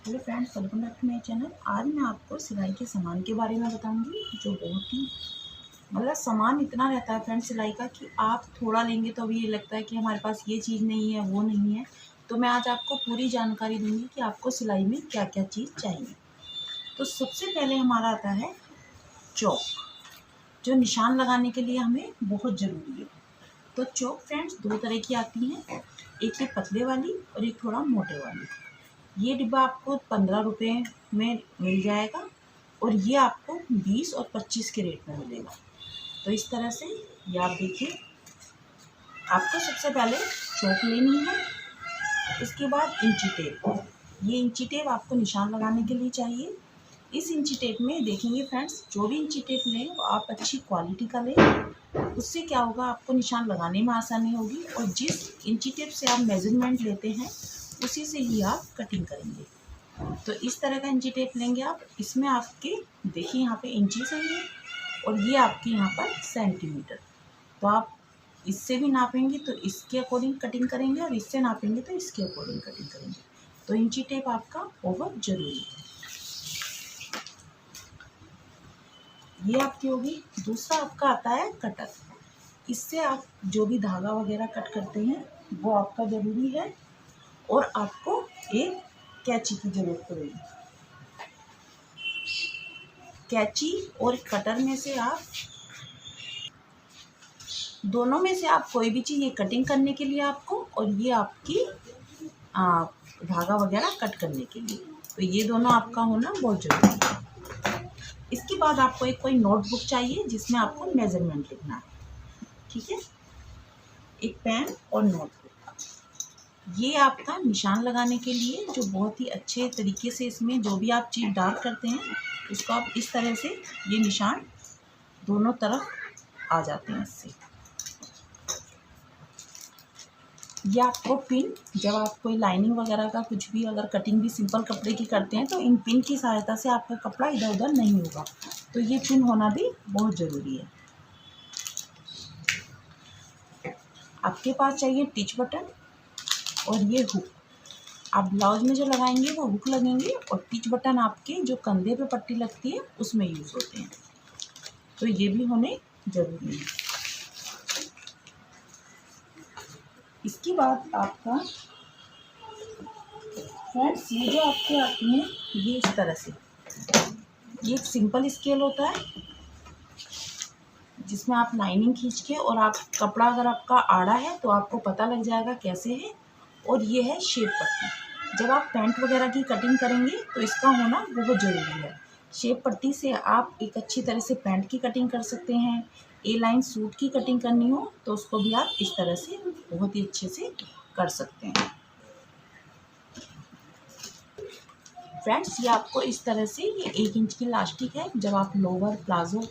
Hello friends, welcome back to my channel. आज मैं आपको सिलाई के सामान के बारे में बताऊंगी जो बहुत ही सामान इतना रहता है फ्रेंड्स सिलाई का कि आप थोड़ा लेंगे तो अभी ये लगता है कि हमारे पास ये चीज़ नहीं है, वो नहीं है। तो मैं आज आपको पूरी जानकारी दूंगी कि आपको सिलाई में क्या क्या चीज़ चाहिए। तो सबसे पहले हमारा आता है चौक, जो निशान लगाने के लिए हमें बहुत ज़रूरी है। तो चौक फ्रेंड्स दो तरह की आती हैं, एक है पतले वाली और एक थोड़ा मोटे वाली। ये डिब्बा आपको 15 रुपये में मिल जाएगा और ये आपको 20 और 25 के रेट में मिलेगा। तो इस तरह से ये आप देखिए, आपको सबसे पहले चौक लेनी है। इसके बाद इंची टेप, ये इंची टेप आपको निशान लगाने के लिए चाहिए। इस इंची टेप में देखेंगे फ्रेंड्स, जो भी इंची टेप लें वो आप अच्छी क्वालिटी का लें। उससे क्या होगा, आपको निशान लगाने में आसानी होगी और जिस इंची टेप से आप मेजरमेंट लेते हैं उसी से ही आप कटिंग करेंगे। तो इस तरह का इंची टेप लेंगे आप। इसमें आपके देखिए यहाँ पे इंचीज है और ये आपके यहाँ पर सेंटीमीटर। तो आप इससे भी नापेंगे तो इसके अकॉर्डिंग कटिंग करेंगे और इससे नापेंगे तो इसके अकॉर्डिंग कटिंग करेंगे। तो इंची टेप आपका बहुत ज़रूरी है। ये आपकी होगी। दूसरा आपका आता है कटर। इससे आप जो भी धागा वगैरह कट करते हैं वो आपका ज़रूरी है और आपको एक कैंची की ज़रूरत पड़ेगी। कैंची और कटर में से आप दोनों में से आप कोई भी चीज़, ये कटिंग करने के लिए आपको और ये आपकी धागा वगैरह कट करने के लिए, तो ये दोनों आपका होना बहुत ज़रूरी है। इसके बाद आपको एक कोई नोटबुक चाहिए जिसमें आपको मेजरमेंट लिखना है, ठीक है। एक पेन और नोटबुक, ये आपका निशान लगाने के लिए जो बहुत ही अच्छे तरीके से इसमें जो भी आप चीज़ डार्क करते हैं उसको आप इस तरह से, ये निशान दोनों तरफ आ जाते हैं इससे। ये आपको पिन, जब आप कोई लाइनिंग वगैरह का कुछ भी अगर कटिंग भी सिंपल कपड़े की करते हैं तो इन पिन की सहायता से आपका कपड़ा इधर उधर नहीं होगा। तो ये पिन होना भी बहुत ज़रूरी है। आपके पास चाहिए टिच बटन और ये हुक। आप ब्लाउज में जो लगाएंगे वो हुक लगेंगे और टिच बटन आपके जो कंधे पे पट्टी लगती है उसमें यूज़ होते हैं। तो ये भी होने ज़रूरी है। इसके बाद आपका फ्रेंड्स, ये जो आपके आती हैं ये इस तरह से, ये एक सिंपल स्केल होता है जिसमें आप लाइनिंग खींच के और आप कपड़ा अगर आपका आड़ा है तो आपको पता लग जाएगा कैसे है। और ये है शेप पट्टी। जब आप पैंट वगैरह की कटिंग करेंगे तो इसका होना बहुत ज़रूरी है। शेप पट्टी से आप एक अच्छी तरह से पैंट की कटिंग कर सकते हैं। ए लाइन सूट की कटिंग करनी हो तो उसको भी आप इस तरह से बहुत ही अच्छे से कर सकते हैं। फ्रेंड्स, ये आपको इस तरह से, ये 1 इंच की लास्टिक है। जब आप लोअर प्लाजो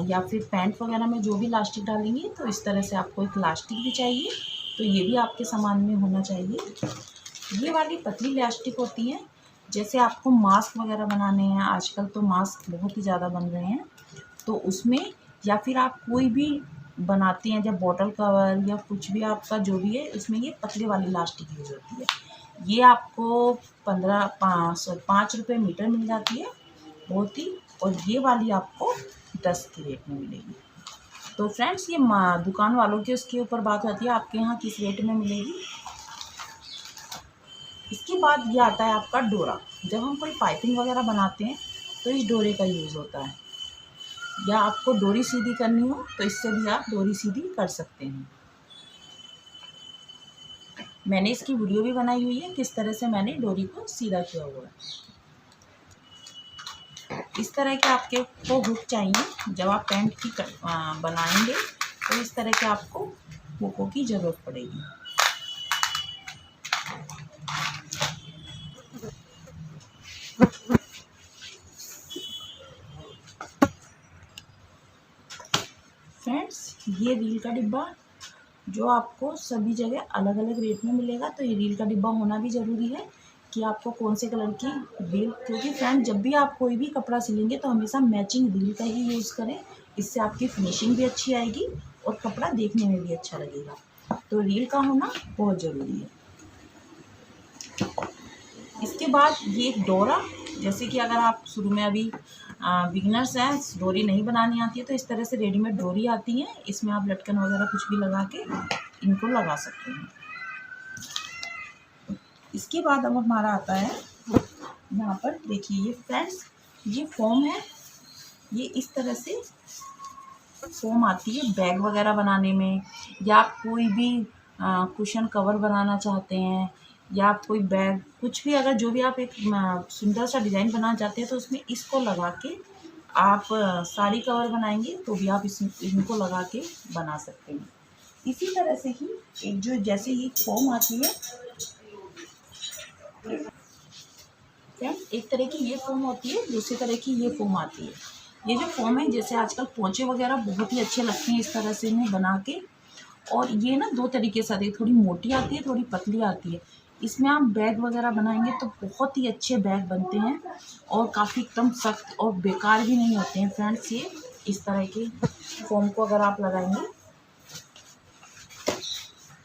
या फिर पैंट वगैरह में जो भी लास्टिक डालेंगे तो इस तरह से आपको एक लास्टिक भी चाहिए। तो ये भी आपके सामान में होना चाहिए। ये वाली पतली लास्टिक होती है, जैसे आपको मास्क वगैरह बनाने हैं, आजकल तो मास्क बहुत ही ज़्यादा बन रहे हैं, तो उसमें या फिर आप कोई भी बनाते हैं जब बॉटल कवर या कुछ भी आपका जो भी है, उसमें ये पतले वाली लास्टिक यूज़ होती है। ये आपको 5 रुपये मीटर मिल जाती है बहुत ही, और ये वाली आपको 10 के रेट में मिलेगी। तो फ्रेंड्स, ये दुकान वालों के उसके ऊपर बात होती है आपके यहाँ किस रेट में मिलेगी। इसके बाद ये आता है आपका डोरा। जब हम कोई पाइपिंग वगैरह बनाते हैं तो इस डोरे का यूज़ होता है, या आपको डोरी सीधी करनी हो तो इससे भी आप डोरी सीधी कर सकते हैं। मैंने इसकी वीडियो भी बनाई हुई है किस तरह से मैंने डोरी को सीधा किया हुआ है। इस तरह के आपके को हुक चाहिए। जब आप पैंट की बनाएंगे तो इस तरह के आपको हुकों की ज़रूरत पड़ेगी। फ्रेंड्स, ये रील का डिब्बा जो आपको सभी जगह अलग अलग रेट में मिलेगा। तो ये रील का डिब्बा होना भी ज़रूरी है कि आपको कौन से कलर की रील, क्योंकि फ्रेंड जब भी आप कोई भी कपड़ा सिलेंगे तो हमेशा मैचिंग रील का ही यूज़ करें। इससे आपकी फिनिशिंग भी अच्छी आएगी और कपड़ा देखने में भी अच्छा लगेगा। तो रील का होना बहुत ज़रूरी है। इसके इसके बाद ये डोरा, जैसे कि अगर आप शुरू में अभी बिगिनर्स हैं, डोरी नहीं बनानी आती है, तो इस तरह से रेडीमेड डोरी आती है, इसमें आप लटकन वगैरह कुछ भी लगा के इनको लगा सकते हैं। इसके बाद अब हमारा आता है यहाँ पर, देखिए ये फ्रेंड्स, ये फोम है, ये इस तरह से फोम आती है बैग वगैरह बनाने में, या आप कोई भी कुशन कवर बनाना चाहते हैं, या आप कोई बैग कुछ भी, अगर जो भी आप एक सुंदर सा डिज़ाइन बनाना चाहते हैं, तो उसमें इसको लगा के आप साड़ी कवर बनाएंगे तो भी आप इनको लगा के बना सकते हैं। इसी तरह से ही एक जो जैसे ही फोम आती है, एक तरह की ये फोम होती है, दूसरी तरह की ये फोम आती है। ये जो फोम है, जैसे आजकल पोंचे वगैरह बहुत ही अच्छे लगते हैं इस तरह से इन्हें बना के, और ये ना दो तरीके से आती है, थोड़ी मोटी आती है, थोड़ी पतली आती है। इसमें आप बैग वगैरह बनाएंगे तो बहुत ही अच्छे बैग बनते हैं और काफ़ी एकदम सख्त और बेकार भी नहीं होते हैं फ्रेंड्स। ये इस तरह के फोम को अगर आप लगाएंगे।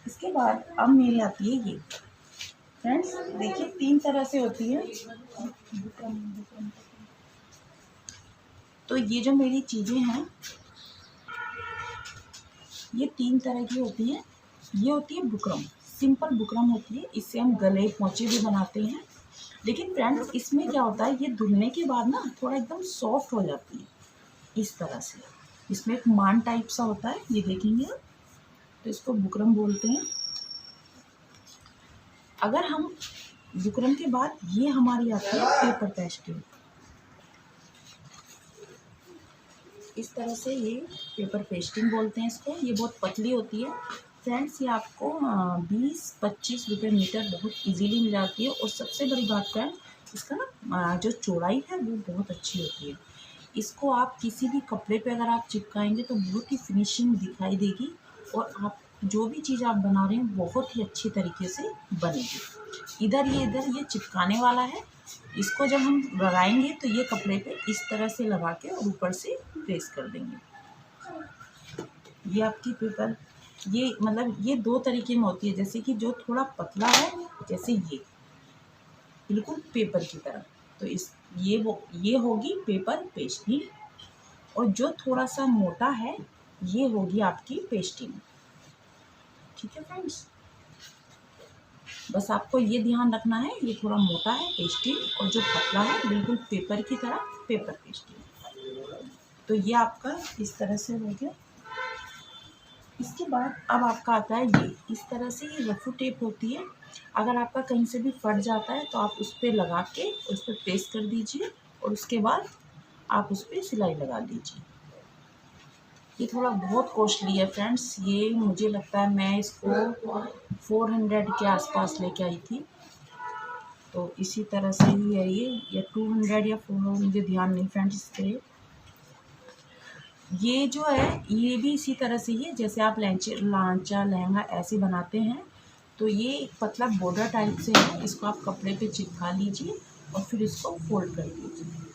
इसके बाद अब मेरी आती है ये फ्रेंड्स, देखिए 3 तरह से होती है। तो ये जो मेरी चीज़ें हैं, ये 3 तरह की होती हैं। ये होती है बुकरम, सिंपल बुकरम होती है, इससे हम गले पोंचे भी बनाते हैं। लेकिन फ्रेंड्स इसमें क्या होता है, ये धुलने के बाद ना थोड़ा एकदम सॉफ्ट हो जाती है इस तरह से। इसमें एक मान टाइप सा होता है, ये देखेंगे आप, तो इसको बुकरम बोलते हैं। अगर हम बुकरम के बाद ये हमारी आती है पेपर पेस्टिंग, इस तरह से, ये पेपर पेस्टिंग बोलते हैं इसको। ये बहुत पतली होती है फ्रेंड्स, ये आपको 20-25 रुपये मीटर बहुत इजीली मिल जाती है। और सबसे बड़ी बात फ्रेंड, इसका ना जो चौड़ाई है वो बहुत अच्छी होती है। इसको आप किसी भी कपड़े पे अगर आप चिपकाएंगे तो बहुत ही फिनिशिंग दिखाई देगी, और आप जो भी चीज़ आप बना रहे हैं बहुत ही अच्छी तरीके से बनेगी। इधर ये चिपकाने वाला है, इसको जब हम लगाएंगे तो ये कपड़े पे इस तरह से लगा के और ऊपर से प्रेस कर देंगे। ये आपकी पेपर, ये मतलब ये 2 तरीके में होती है, जैसे कि जो थोड़ा पतला है, जैसे ये बिल्कुल पेपर की तरह, तो ये होगी पेपर पेस्टिंग, और जो थोड़ा सा मोटा है ये होगी आपकी पेस्टिंग। ठीक है फ्रेंड्स, बस आपको ये ध्यान रखना है, ये थोड़ा मोटा है पेस्टिंग, और जो पतला है बिल्कुल पेपर की तरह पेपर पेस्टिंग। तो ये आपका इस तरह से हो गया। इसके बाद अब आपका आता है ये, इस तरह से ये रफू टेप होती है। अगर आपका कहीं से भी फट जाता है तो आप उस पर लगा के उस पर प्रेस कर दीजिए, और उसके बाद आप उस पर सिलाई लगा दीजिए। ये थोड़ा बहुत कॉस्टली है फ्रेंड्स, ये मुझे लगता है मैं इसको 400 के आसपास लेके आई थी। तो इसी तरह से ही है ये, या 200 या 400, मुझे ध्यान नहीं फ्रेंड्स इसके। ये जो है ये भी इसी तरह से ही है, जैसे आप लांचा लहंगा ऐसे बनाते हैं, तो ये एक पतला बॉर्डर टाइप से है। इसको आप कपड़े पे चिपका लीजिए और फिर इसको फोल्ड कर दीजिए।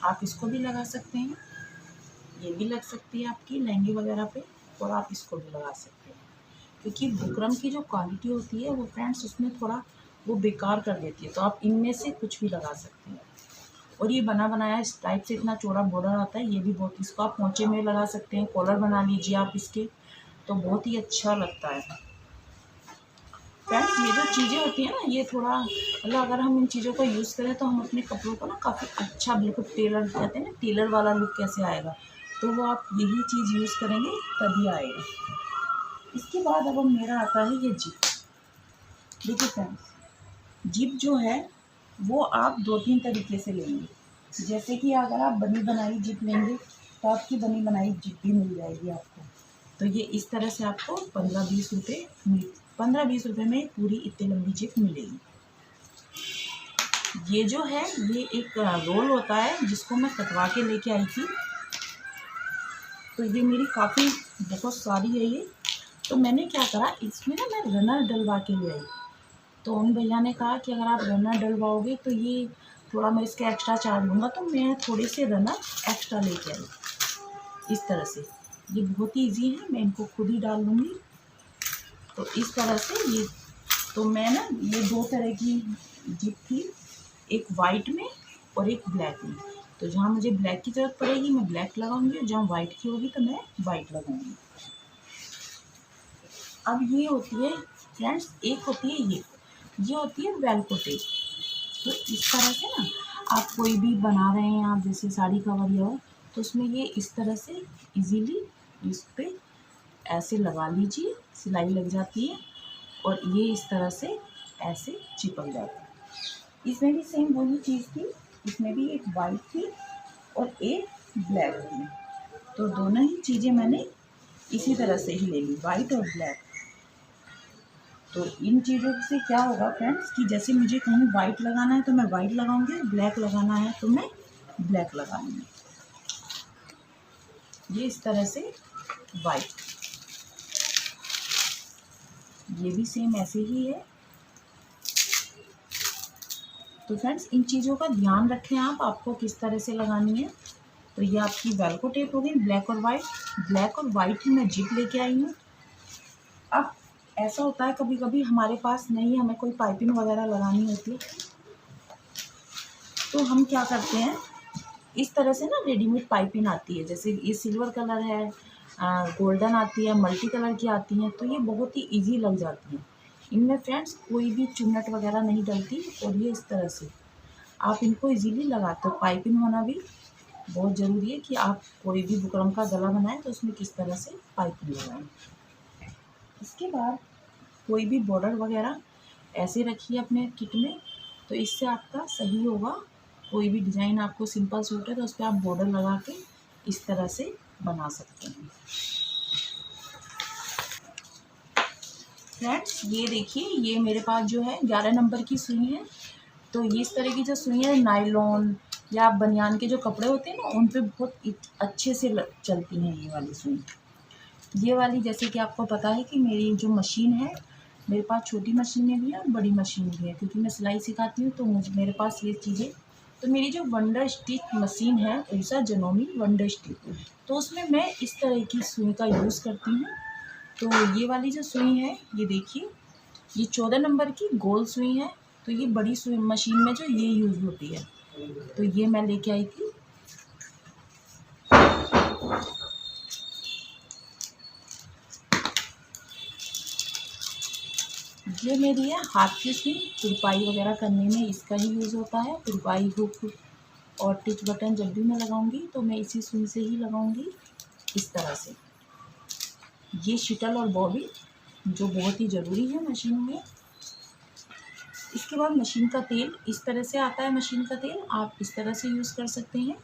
आप इसको भी लगा सकते हैं, ये भी लग सकती है आपकी लहंगे वगैरह पे, और आप इसको भी लगा सकते हैं। क्योंकि बुकरम की जो क्वालिटी होती है वो फ्रेंड्स उसमें थोड़ा वो बेकार कर देती है, तो आप इनमें से कुछ भी लगा सकते हैं। और ये बना बनाया इस टाइप से इतना चौड़ा बॉर्डर आता है, ये भी बहुत, इसको आप पोंचे में लगा सकते हैं, कॉलर बना लीजिए आप इसके, तो बहुत ही अच्छा लगता है फ्रेंड्स। ये जो चीज़ें होती हैं ना, ये थोड़ा मतलब अगर हम इन चीज़ों को यूज़ करें तो हम अपने कपड़ों को ना काफ़ी अच्छा, बिल्कुल टेलर कहते हैं ना, टेलर वाला लुक कैसे आएगा, तो वो आप यही चीज़ यूज़ करेंगे तभी आएगा। इसके बाद अब मेरा आता है ये जिप। देखिए फ्रेंड्स, जिप जो है वो आप 2-3 तरीके से लेंगे। जैसे कि अगर आप बनी बनाई जिप लेंगे तो आपकी बनी बनाई जिप भी मिल जाएगी आपको। तो ये इस तरह से आपको 15-20 रुपये में पूरी इतनी लंबी जिप मिलेगी। ये जो है ये एक रोल होता है जिसको मैं कटवा के लेके आई थी, तो ये मेरी काफ़ी बहुत सारी है ये। तो मैंने क्या करा, इसमें ना मैं रनर डलवा के ले आई। तो उन भैया ने कहा कि अगर आप रनर डलवाओगे तो ये थोड़ा मैं इसका एक्स्ट्रा चार्ज लूँगा, तो मैं थोड़े से रनर एक्स्ट्रा लेके आई इस तरह से। ये बहुत ही ईजी है, मैं इनको खुद ही डाल लूँगी। तो इस तरह से ये, तो मैं ना ये 2 तरह की जिप थी, एक वाइट में और एक ब्लैक में। तो जहाँ मुझे ब्लैक की ज़रूरत पड़ेगी मैं ब्लैक लगाऊंगी, और जहाँ वाइट की होगी तो मैं वाइट लगाऊंगी। अब ये होती है फ्रेंड्स, एक होती है ये होती है वेलक्रो टेप। तो इस तरह से ना आप कोई भी बना रहे हैं, आप जैसे साड़ी कवर या हो, तो उसमें ये इस तरह से इजीली इस पे ऐसे लगा लीजिए, सिलाई लग जाती है और ये इस तरह से ऐसे चिपक जाता है। इसमें भी सेम वही चीज़ थी, इसमें भी एक वाइट थी और एक ब्लैक थी। तो दोनों ही चीज़ें मैंने इसी तरह से ही ले ली, वाइट और ब्लैक। तो इन चीज़ों से क्या होगा फ्रेंड्स कि जैसे मुझे कहीं वाइट लगाना है तो मैं वाइट लगाऊंगी, ब्लैक लगाना है तो मैं ब्लैक लगाऊंगी। ये इस तरह से वाइट, ये भी सेम ऐसे ही है। तो फ्रेंड्स इन चीज़ों का ध्यान रखें आप, आपको किस तरह से लगानी है। तो ये आपकी वेलक्रो टेप हो गई, ब्लैक और वाइट। ब्लैक और वाइट ही मैं जिप लेके आई हूँ। अब ऐसा होता है कभी कभी हमारे पास नहीं, हमें कोई पाइपिंग वगैरह लगानी होती है, तो हम क्या करते हैं, इस तरह से ना रेडीमेड पाइपिंग आती है, जैसे ये सिल्वर कलर है, गोल्डन आती है, मल्टी कलर की आती हैं, तो ये बहुत ही इजी लग जाती हैं। इनमें फ्रेंड्स कोई भी चुन्नट वगैरह नहीं डलती, और ये इस तरह से आप इनको इजीली लगाते हो। पाइपिंग होना भी बहुत ज़रूरी है कि आप कोई भी बुकरम का गला बनाएं तो उसमें किस तरह से पाइपिंग लगाएं। इसके बाद कोई भी बॉर्डर वगैरह ऐसे रखिए अपने किट में, तो इससे आपका सही होगा। कोई भी डिज़ाइन आपको सिंपल सूट है तो उस पर आप बॉर्डर लगा के इस तरह से बना सकते हैं। फ्रेंड्स ये देखिए, ये मेरे पास जो है 11 नंबर की सुई है। तो ये इस तरह की जो सुई है नायलॉन या बनियान के जो कपड़े होते हैं ना, उन पे बहुत अच्छे से चलती हैं ये वाली सुई। ये वाली जैसे कि आपको पता है कि मेरी जो मशीन है, मेरे पास छोटी मशीनें भी हैं और बड़ी मशीन भी है, क्योंकि मैं सिलाई सिखाती हूँ तो मेरे पास ये चीज़ें। तो मेरी जो वंडर स्टिच मशीन है उषा जनोमी वंडर स्टिच, तो उसमें मैं इस तरह की सुई का यूज़ करती हूँ। तो ये वाली जो सुई है ये देखिए, ये 14 नंबर की गोल सुई है। तो ये बड़ी सुई मशीन में जो ये यूज़ होती है, तो ये मैं लेके आई थी। ये मेरी है हाथ की सुई, तुरपाई वगैरह करने में इसका ही यूज़ होता है। तुरपाई हुक और टिच बटन जब भी मैं लगाऊंगी तो मैं इसी सुई से ही लगाऊंगी, इस तरह से। ये शटल और बॉबी जो बहुत ही ज़रूरी है मशीन में। इसके बाद मशीन का तेल इस तरह से आता है, मशीन का तेल आप इस तरह से यूज़ कर सकते हैं।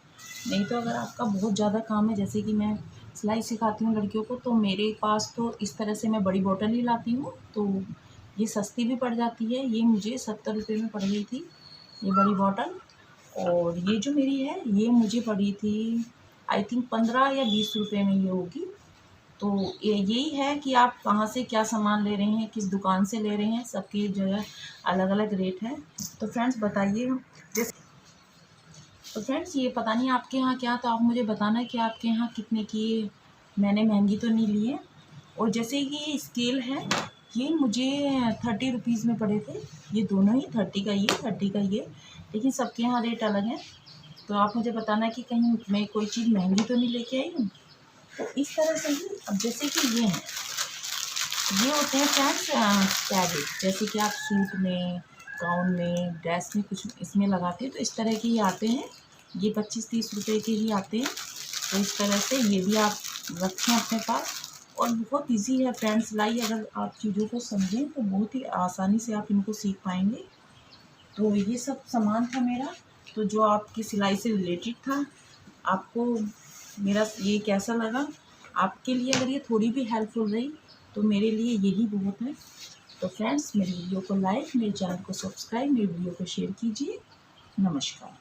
नहीं तो अगर आपका बहुत ज़्यादा काम है, जैसे कि मैं सिलाई सिखाती हूँ लड़कियों को, तो मेरे पास तो इस तरह से मैं बड़ी बोतल ही लाती हूँ, तो ये सस्ती भी पड़ जाती है। ये मुझे 70 रुपये में पड़ गई थी ये बड़ी बॉटल। और ये जो मेरी है ये मुझे पड़ी थी आई थिंक 15 या 20 रुपये में ये होगी। तो यही है कि आप कहाँ से क्या सामान ले रहे हैं, किस दुकान से ले रहे हैं, सबकी जगह अलग अलग रेट है। तो फ्रेंड्स बताइए, तो फ्रेंड्स ये पता नहीं आपके यहाँ क्या, तो आप मुझे बताना कि आपके यहाँ कितने की, मैंने महंगी तो नहीं ली है। और जैसे ये स्केल है ये मुझे 30 रुपीज़ में पड़े थे, ये दोनों ही 30 का ये 30 का ये, लेकिन सबके यहाँ रेट अलग है। तो आप मुझे बताना कि कहीं मैं कोई चीज़ महंगी तो नहीं लेके आई हूँ। तो इस तरह से ही, अब जैसे कि ये हैं, ये होते हैं फ्रेंड्स पैडेड, जैसे कि आप सूट में, गाउन में, ड्रेस में कुछ इसमें लगाते हैं तो इस तरह के ही आते हैं। ये 25-30 रुपये के ही आते हैं। तो इस तरह से ये भी आप रखें अपने पास। और बहुत इजी है फ्रेंड्स सिलाई, अगर आप चीज़ों को समझें तो बहुत ही आसानी से आप इनको सीख पाएंगे। तो ये सब सामान था मेरा, तो जो आपकी सिलाई से रिलेटेड था। आपको मेरा ये कैसा लगा, आपके लिए अगर ये थोड़ी भी हेल्पफुल रही तो मेरे लिए यही बहुत है। तो फ्रेंड्स मेरी वीडियो को लाइक, मेरे चैनल को सब्सक्राइब, मेरी वीडियो को शेयर कीजिए। नमस्कार।